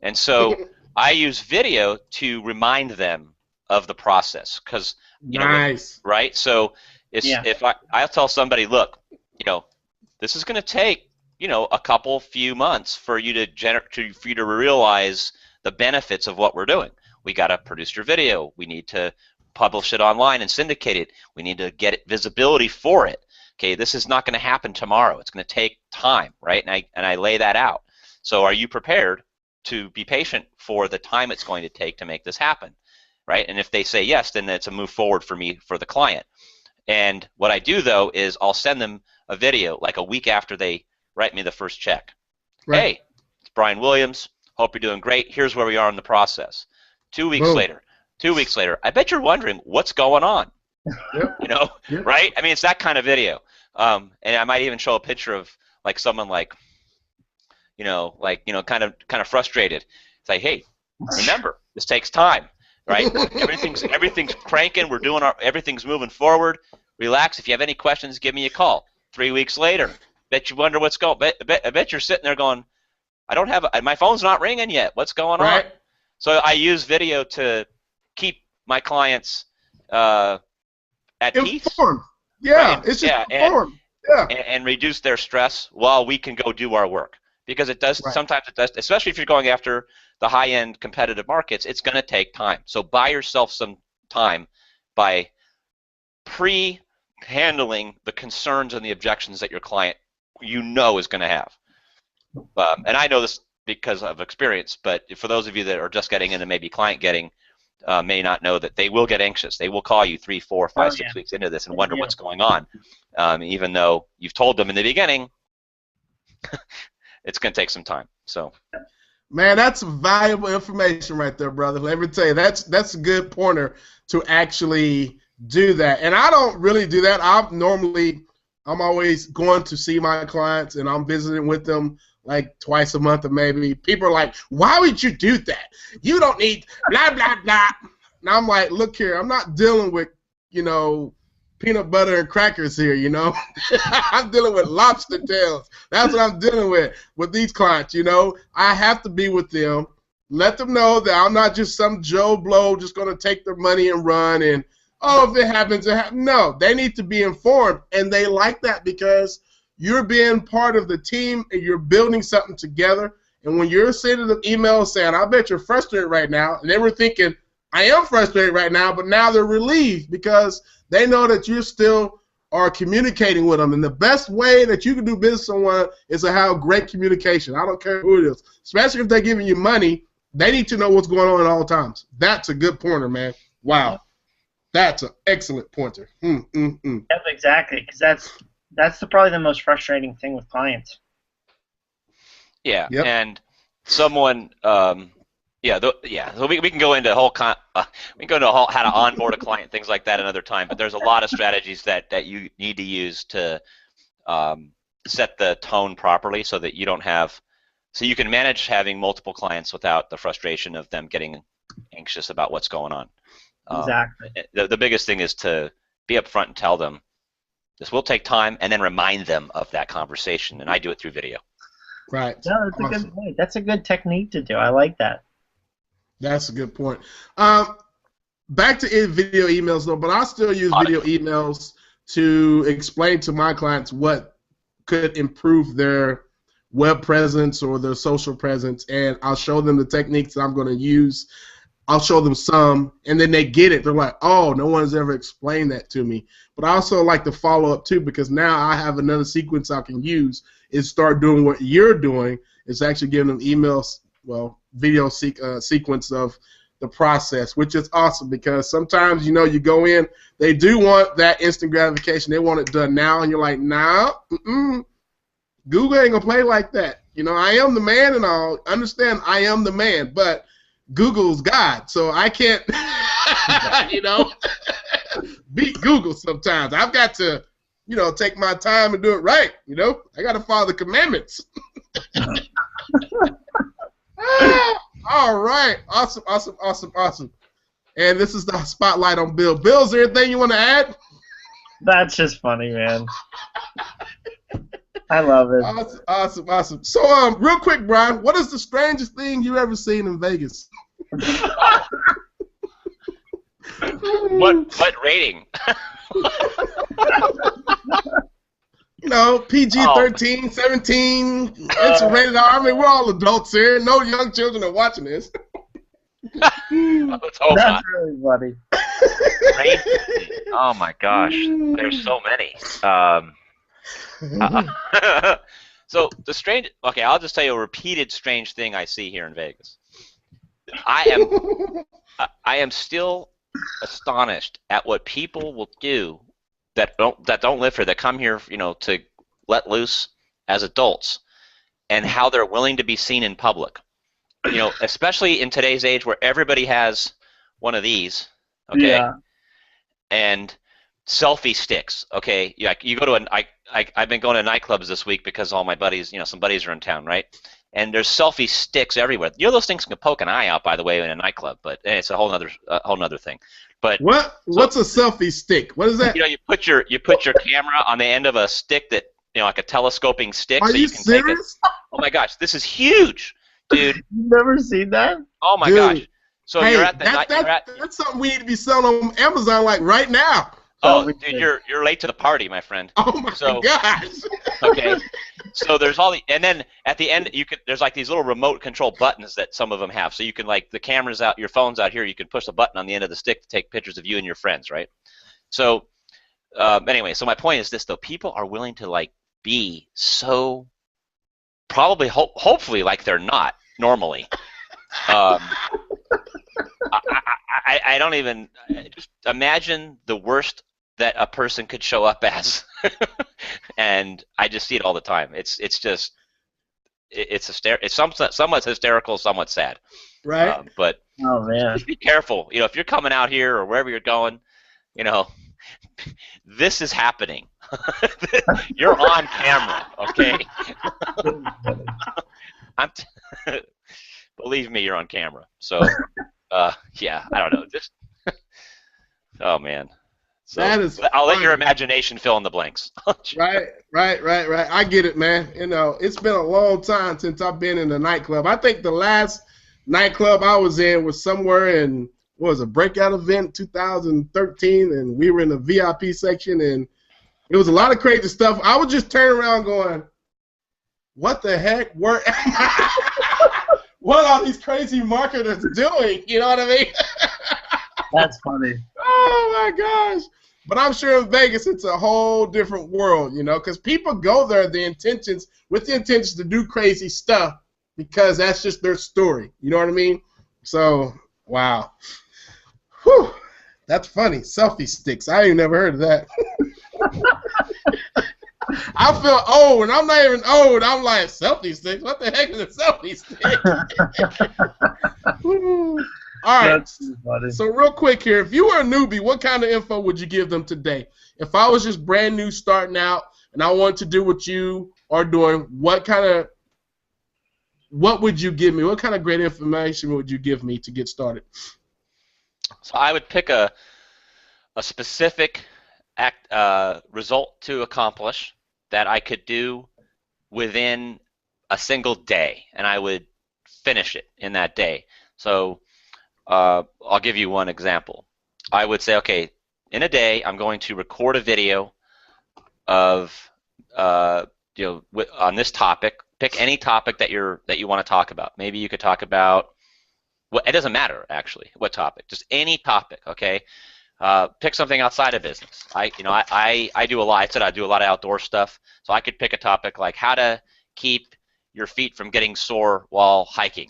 And so I use video to remind them of the process because, nice. Right? So if I'll tell somebody, look, this is going to take, a few months for you to realize the benefits of what we're doing. We got to produce your video. We need to publish it online and syndicate it. We need to get visibility for it. Okay, this is not going to happen tomorrow. It's going to take time, right? And I lay that out. So are you prepared to be patient for the time it's going to take to make this happen, right? And if they say yes, then it's a move forward for me, for the client. And what I do, though, is I'll send them a video like a week after they write me the first check. Right. Hey, it's Brian Williams. Hope you're doing great. Here's where we are in the process. 2 weeks later, I bet you're wondering what's going on. Yep. Right? I mean, it's that kind of video. And I might even show a picture of like someone kind of frustrated. It's like, hey, remember, this takes time, right? everything's cranking. We're doing everything's moving forward. Relax. If you have any questions, give me a call. 3 weeks later, bet you wonder what's going. I bet you're sitting there going, I don't have my phone's not ringing yet. What's going on? So I use video to keep my clients at peace. Yeah, right? it's just informed. And reduce their stress while we can go do our work. Because it does sometimes it does, especially if you're going after the high-end competitive markets. It's going to take time. So buy yourself some time by pre-handling the concerns and the objections that your client is going to have. And I know this because of experience, but for those of you that are just getting into maybe client getting, may not know that they will get anxious. They will call you 3, 4, 5, 6 weeks into this and wonder what's going on, even though you've told them in the beginning it's going to take some time. So, man, that's valuable information right there, brother. Let me tell you, that's a good pointer to actually do that. And I don't really do that. I'm always going to see my clients and I'm visiting with them like twice a month or maybe. People are like, why would you do that? You don't need blah, blah, blah. And I'm like, look here, I'm not dealing with, peanut butter and crackers here, I'm dealing with lobster tails. That's what I'm dealing with these clients, I have to be with them, let them know that I'm not just some Joe Blow just going to take their money and run and, if it happens, it happens. No, they need to be informed, and they like that because you're being part of the team and you're building something together, And when you're sending them emails saying, I bet you're frustrated right now, and they were thinking, I am frustrated right now, but now they're relieved because they know that you still are communicating with them. And the best way that you can do business with someone is to have great communication. I don't care who it is. Especially if they're giving you money, they need to know what's going on at all times. That's a good pointer, man. Wow. That's an excellent pointer. Yep, exactly, because that's probably the most frustrating thing with clients. Yeah, Yep. and someone, so we can go into how to onboard a client, things like that another time. But there's a lot of strategies that you need to use to set the tone properly, so that you don't have, so you can manage having multiple clients without the frustration of them getting anxious about what's going on. Exactly. The biggest thing is to be upfront and tell them this will take time, and then remind them of that conversation. And I do it through video. Right. No, that's a good point. That's a good technique to do. I like that. That's a good point. Back to video emails, though, but I still use video emails to explain to my clients what could improve their web presence or their social presence, and I'll show them the techniques that I'm going to use. I'll show them some, and then they get it. They're like, oh, no one's ever explained that to me. But I also like to follow up, too, because now I have another sequence I can use is start doing what you're doing. It's actually giving them emails, video sequence of the process, which is awesome because sometimes, you go in, they do want that instant gratification. They want it done now, and you're like, nah, Google ain't going to play like that. I am the man, and I'll understand I am the man, but Google's God, so I can't, beat Google sometimes. I've got to, take my time and do it right, I got to follow the commandments. All right. Awesome. And this is the spotlight on Bill. Bill, is there anything you want to add? That's just funny, man. I love it. Awesome. So, real quick, Brian, what is the strangest thing you ever seen in Vegas? What rating? PG-13, 17. It's rated R. I mean, we're all adults here. No young children are watching this. Let's hope That's not. really funny. Oh my gosh, there's so many. So the strange. Okay, I'll just tell you a repeated strange thing I see here in Vegas. I am still astonished at what people will do that don't live here, that come here, to let loose as adults, and how they're willing to be seen in public. Especially in today's age where everybody has one of these. Okay. Yeah. And selfie sticks. Okay. You go to I've been going to nightclubs this week because all my buddies, some buddies are in town, right? And there's selfie sticks everywhere. Those things can poke an eye out, by the way, in a nightclub, but it's a whole nother thing. But what's a selfie stick? What is that? You put your camera on the end of a stick that like a telescoping stick. Are so you can serious? Take it. Oh my gosh, this is huge, dude. You've never seen that? Oh my Dude. gosh. So Hey, you're at the that's something we need to be selling on Amazon like right now. Oh, dude, you're late to the party, my friend. Oh my gosh. Okay. So there's all the, and then at the end there's like these little remote control buttons that some of them have. So you can, like, the camera's out, your phone's out here, you can push the button on the end of the stick to take pictures of you and your friends, right? So anyway, so my point is this, though. People are willing to be so probably hopefully like they're not normally. I don't even just imagine the worst that a person could show up as, and I just see it all the time. It's somewhat hysterical, somewhat sad. Right. But Oh man. just be careful. If you're coming out here or wherever you're going, this is happening. You're on camera, okay? Believe me, you're on camera. So, yeah, I don't know. Just, oh man. So That is I'll let funny. your imagination fill in the blanks. Right. I get it, man. It's been a long time since I've been in a nightclub. I think the last nightclub I was in was somewhere in, a breakout event 2013, and we were in the VIP section, and it was a lot of crazy stuff. I would just turn around going, what the heck? What are these crazy marketers doing? You know what I mean? That's funny. Oh my gosh! But I'm sure in Vegas it's a whole different world, you know, because people go there with the intentions to do crazy stuff because that's just their story. You know what I mean? So, wow. Whew. That's funny. Selfie sticks. I ain't never heard of that. I feel old, and I'm not even old. I'm like, selfie sticks? What the heck is a selfie stick? All right. That's funny. So real quick here, if you were a newbie, what kind of info would you give them today? If I was just brand new starting out and I wanted to do what you are doing, what would you give me? What kind of great information would you give me to get started? So I would pick a specific result to accomplish that I could do within a single day, and I would finish it in that day. So I'll give you one example. I would say, okay, in a day, I'm going to record a video of on this topic. Pick any topic that you want to talk about. Maybe you could talk about it doesn't matter actually what topic, just any topic. Okay, pick something outside of business. I do a lot. I said I do a lot of outdoor stuff, so I could pick a topic like how to keep your feet from getting sore while hiking.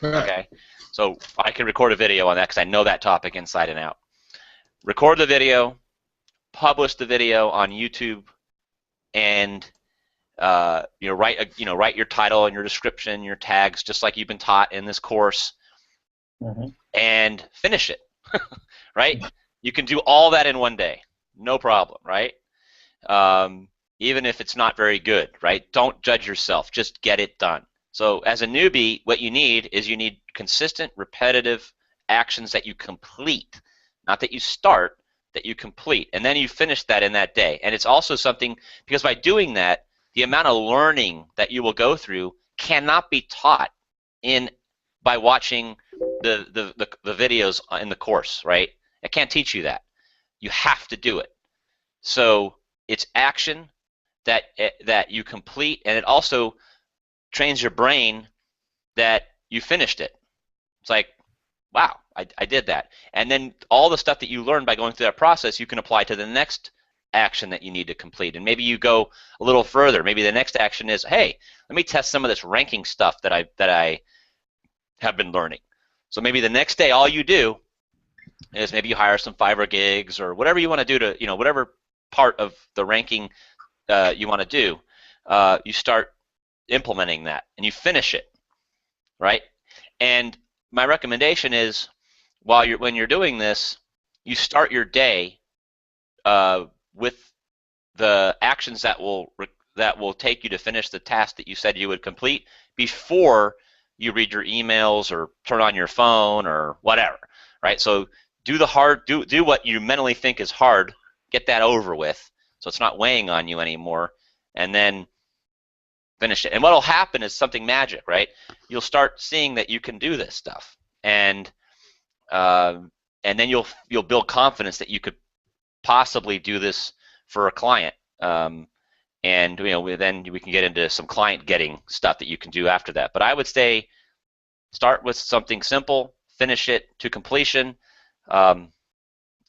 Okay. So I can record a video on that because I know that topic inside and out. Record the video, publish the video on YouTube, and write your title and your description, your tags, just like you've been taught in this course, and finish it. Right? You can do all that in one day, no problem. Right? Even if it's not very good. Right? Don't judge yourself. Just get it done. So as a newbie, what you need is consistent, repetitive actions that you complete, not that you start, that you complete, and then you finish that in that day. And it's also something, because by doing that, the amount of learning that you will go through cannot be taught by watching the videos in the course, right? I can't teach you that. You have to do it. So it's action that you complete, and it also trains your brain that you finished it. It's like, wow, I did that. And then all the stuff that you learned by going through that process, you can apply to the next action that you need to complete. And maybe you go a little further. Maybe the next action is, hey, let me test some of this ranking stuff that I have been learning. So maybe the next day all you do is maybe you hire some Fiverr gigs or whatever you want to do to, whatever part of the ranking you want to do, you start implementing that and you finish it, right? And my recommendation is, when you're doing this, you start your day with the actions that will take you to finish the task that you said you would complete before you read your emails or turn on your phone or whatever, right? So do what you mentally think is hard, get that over with, so it's not weighing on you anymore, and then finish it. And what'll happen is something magic, right? You'll start seeing that you can do this stuff, and then you'll build confidence that you could possibly do this for a client, and then we can get into some client getting stuff that you can do after that. But I would say start with something simple, finish it to completion, and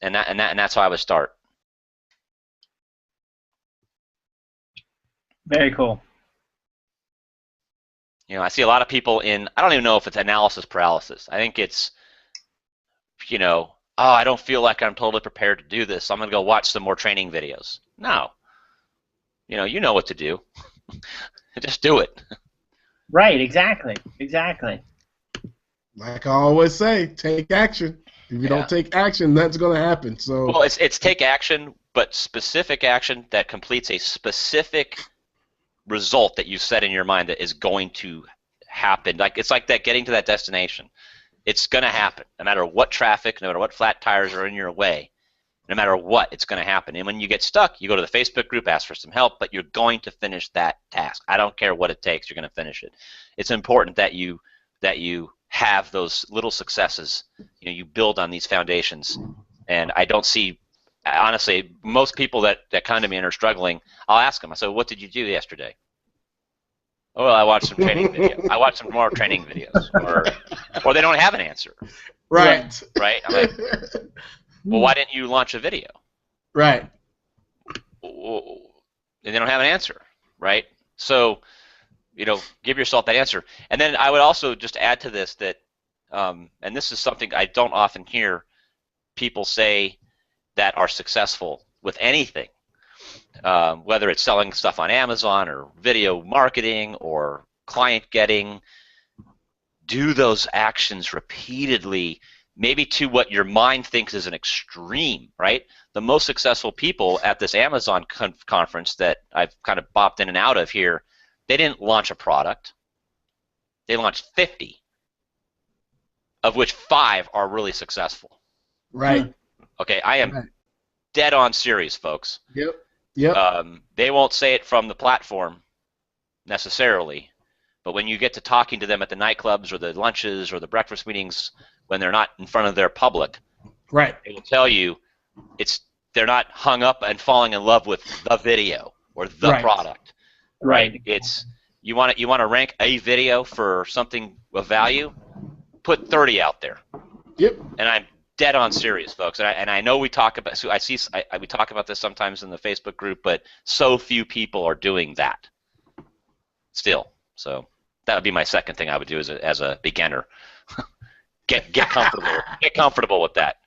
that's how I would start. Very cool. I see a lot of people I don't even know if it's analysis paralysis. I think it's, oh, I don't feel like I'm totally prepared to do this, so I'm going to go watch some more training videos. No. You know what to do. Just do it. Right, exactly. Like I always say, take action. If you don't take action, that's going to happen. So well, it's take action, but specific action that completes a specific result that you set in your mind that is going to happen. It's like that getting to that destination. It's going to happen, no matter what traffic, no matter what flat tires are in your way, no matter what, it's going to happen. And when you get stuck, you go to the Facebook group, ask for some help, but you're going to finish that task. I don't care what it takes, you're going to finish it. It's important that you have those little successes. You build on these foundations. And I don't see, honestly, most people that come to me and are struggling, I'll ask them, I say, what did you do yesterday? Oh, well, I watch some training videos. I watch some more training videos, or they don't have an answer. Right. Right. I'm like, well, why didn't you launch a video? Right. And they don't have an answer, right? So, give yourself that answer. And then I would also just add to this that, and this is something I don't often hear people say that are successful with anything, whether it's selling stuff on Amazon or video marketing or client getting. Do those actions repeatedly, maybe to what your mind thinks is an extreme, right? The most successful people at this Amazon conference that I've kind of bopped in and out of here, they didn't launch a product. They launched 50, of which 5 are really successful. Right. Okay, I am dead on serious, folks. Yep. Yep. They won't say it from the platform necessarily, but when you get to talking to them at the nightclubs or the lunches or the breakfast meetings when they're not in front of their public, right, they will tell you they're not hung up and falling in love with the video or the product. Right. It's you want to rank a video for something of value, put 30 out there. Yep. And I'm dead on serious, folks. And I know we talk about we talk about this sometimes in the Facebook group, but so few people are doing that still. So that would be my second thing I would do as a beginner. Get comfortable with that.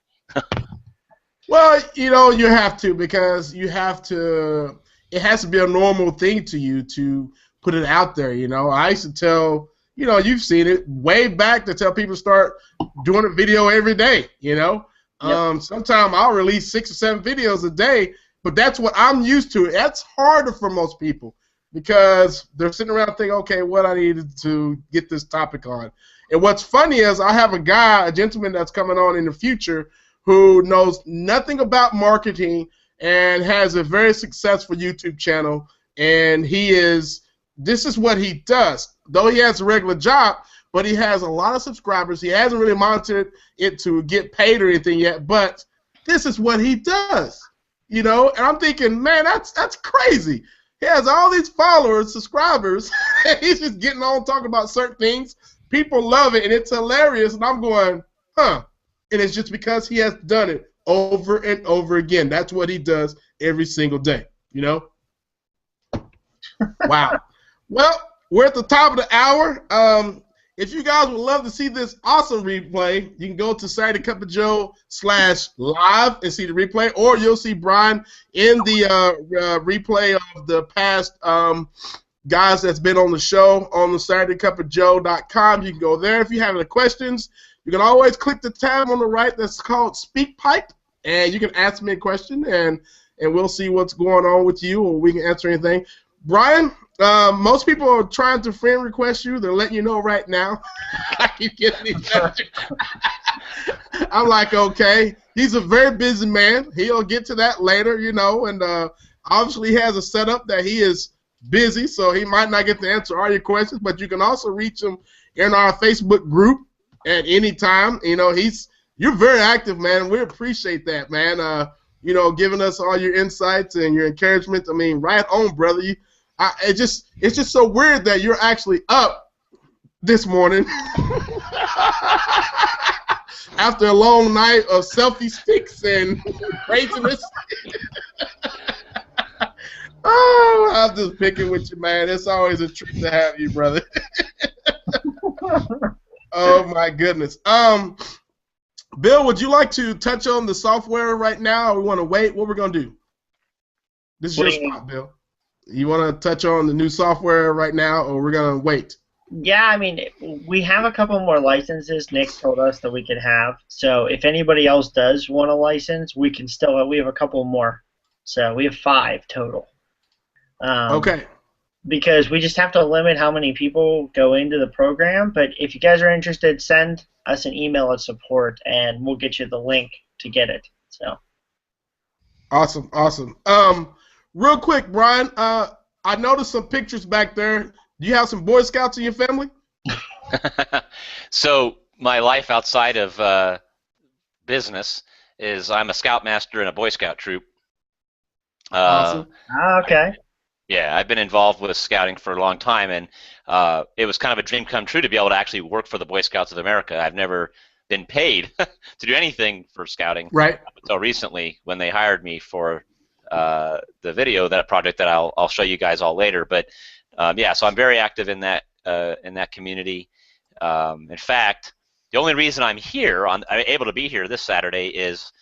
Well, you have to, because you have to. It has to be a normal thing to you to put it out there. I used to tell, you've seen it way back, to tell people to start doing a video every day. Yep. Sometimes I'll release 6 or 7 videos a day, but that's what I'm used to. That's harder for most people because they're sitting around thinking, okay, what I needed to get this topic on. And what's funny is I have a gentleman that's coming on in the future who knows nothing about marketing and has a very successful YouTube channel, and this is what he does. Though he has a regular job, but he has a lot of subscribers. He hasn't really monitored it to get paid or anything yet, but this is what he does, and I'm thinking, man, that's crazy. He has all these followers, subscribers, and he's just getting on talking about certain things. People love it, and it's hilarious, and I'm going, huh. And it's just because he has done it over and over again. That's what he does every single day, Wow. Well, we're at the top of the hour. If you guys would love to see this awesome replay, you can go to SaturdayCupOfJoe/live and see the replay, or you'll see Brian in the replay of the past guys that's been on the show on the SaturdayCupOfJoe.com. You can go there. If you have any questions, you can always click the tab on the right that's called SpeakPipe, and you can ask me a question, and we'll see what's going on with you, or we can answer anything. Brian, most people are trying to friend request you. They're letting you know right now. I keep getting these messages. I'm like, okay. He's a very busy man. He'll get to that later, and obviously he has a setup that he is busy, so he might not get to answer all your questions, but you can also reach him in our Facebook group at any time. You're very active, man. We appreciate that, man. Giving us all your insights and your encouragement. I mean, right on, brother. It's just so weird that you're actually up this morning after a long night of selfie sticks and craziness. Oh, I'm just picking with you, man. It's always a treat to have you, brother. Oh my goodness. Bill, would you like to touch on the software right now, or we want to wait? What we're gonna do? This is your spot, Bill. You want to touch on the new software right now, or we're gonna wait? Yeah, I mean, we have a couple more licenses Nick told us that we could have. So if anybody else does want a license, we can still. We have a couple more. So we have 5 total. Okay. Because we just have to limit how many people go into the program. But if you guys are interested, send us an email at support, and we'll get you the link to get it. So. Awesome. Real quick, Brian, I noticed some pictures back there. Do you have some Boy Scouts in your family? So my life outside of business is I'm a Scoutmaster in a Boy Scout troop. Awesome. Okay. Yeah, I've been involved with scouting for a long time, and it was kind of a dream come true to be able to actually work for the Boy Scouts of America. I've never been paid to do anything for scouting Right. until recently when they hired me for the video, that project that I'll show you guys all later. But yeah, so I'm very active in that community. In fact, the only reason I'm able to be here this Saturday is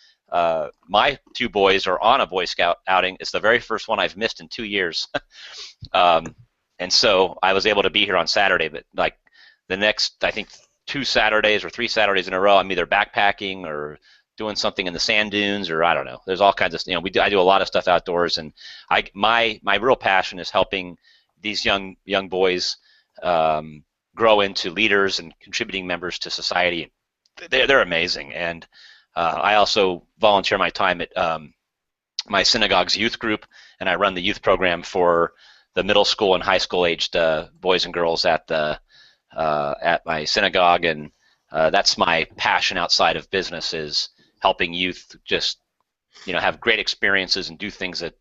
my two boys are on a Boy Scout outing. It's the very first one I've missed in 2 years. And so I was able to be here on Saturday, but like the next, I think 2 Saturdays or 3 Saturdays in a row, I'm either backpacking or doing something in the sand dunes, or I don't know. There's all kinds of, I do a lot of stuff outdoors, and my real passion is helping these young boys grow into leaders and contributing members to society. They're amazing, and I also volunteer my time at my synagogue's youth group, and I run the youth program for the middle school and high school aged boys and girls at my synagogue, and that's my passion outside of business, is helping youth just have great experiences and do things that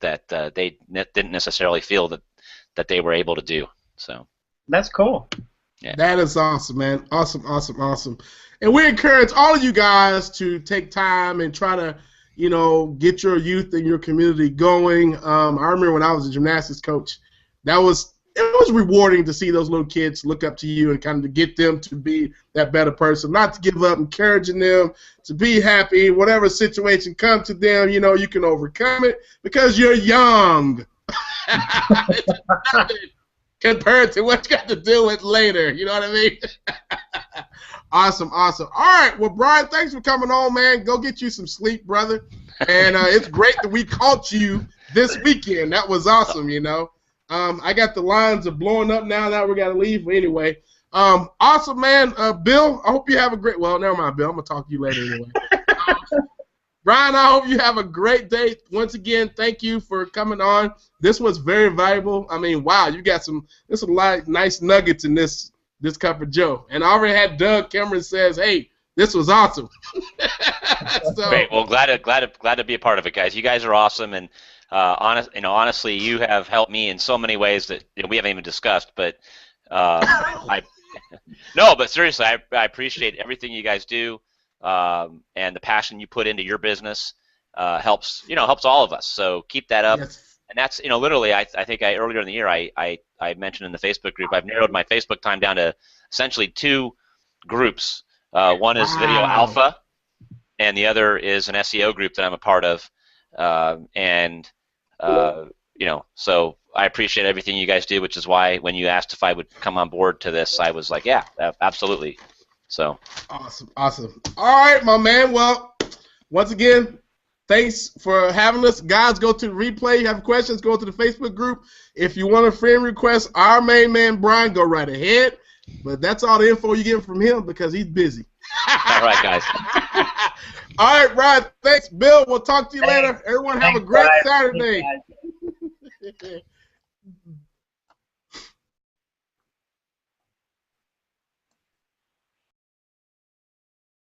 they didn't necessarily feel that they were able to do. So that's cool. Yeah. That is awesome, man. Awesome, awesome, awesome. And we encourage all of you guys to take time and try to, get your youth and your community going. I remember when I was a gymnastics coach, it was rewarding to see those little kids look up to you and kind of get them to be that better person, not to give up, encouraging them to be happy. Whatever situation comes to them, you can overcome it because you're young. Compared to what you got to deal with later. You know what I mean? Awesome, awesome. All right, well, Brian, thanks for coming on, man. Go get you some sleep, brother. And it's great that we caught you this weekend. That was awesome, I got the lines are blowing up now. Now we got to leave. But anyway, awesome, man. Bill, I hope you have a great – well, never mind, Bill. I'm going to talk to you later anyway. Brian, I hope you have a great day. Once again, thank you for coming on. This was very valuable. I mean, wow, you got there's a lot of nice nuggets in this Cup of Joe. And I already had Doug Cameron says, hey, this was awesome. So, great. Well, glad to be a part of it, guys. You guys are awesome, and honestly, you have helped me in so many ways that we haven't even discussed. But but seriously, I appreciate everything you guys do. And the passion you put into your business helps all of us. So keep that up. Yes. And that's literally I think earlier in the year I mentioned in the Facebook group, I've narrowed my Facebook time down to essentially 2 groups. One is Video Alpha, and the other is an SEO group that I'm a part of. So I appreciate everything you guys do, which is why when you asked if I would come on board to this, I was like, yeah, absolutely. So awesome, awesome. All right, my man. Well, once again, thanks for having us. Guys, go to the replay. You have questions, go to the Facebook group. If you want a friend request, our main man, Brian, go right ahead. But that's all the info you get from him because he's busy. All right, guys. All right, Brian. Thanks, Bill. We'll talk to you later. Everyone have a great Saturday.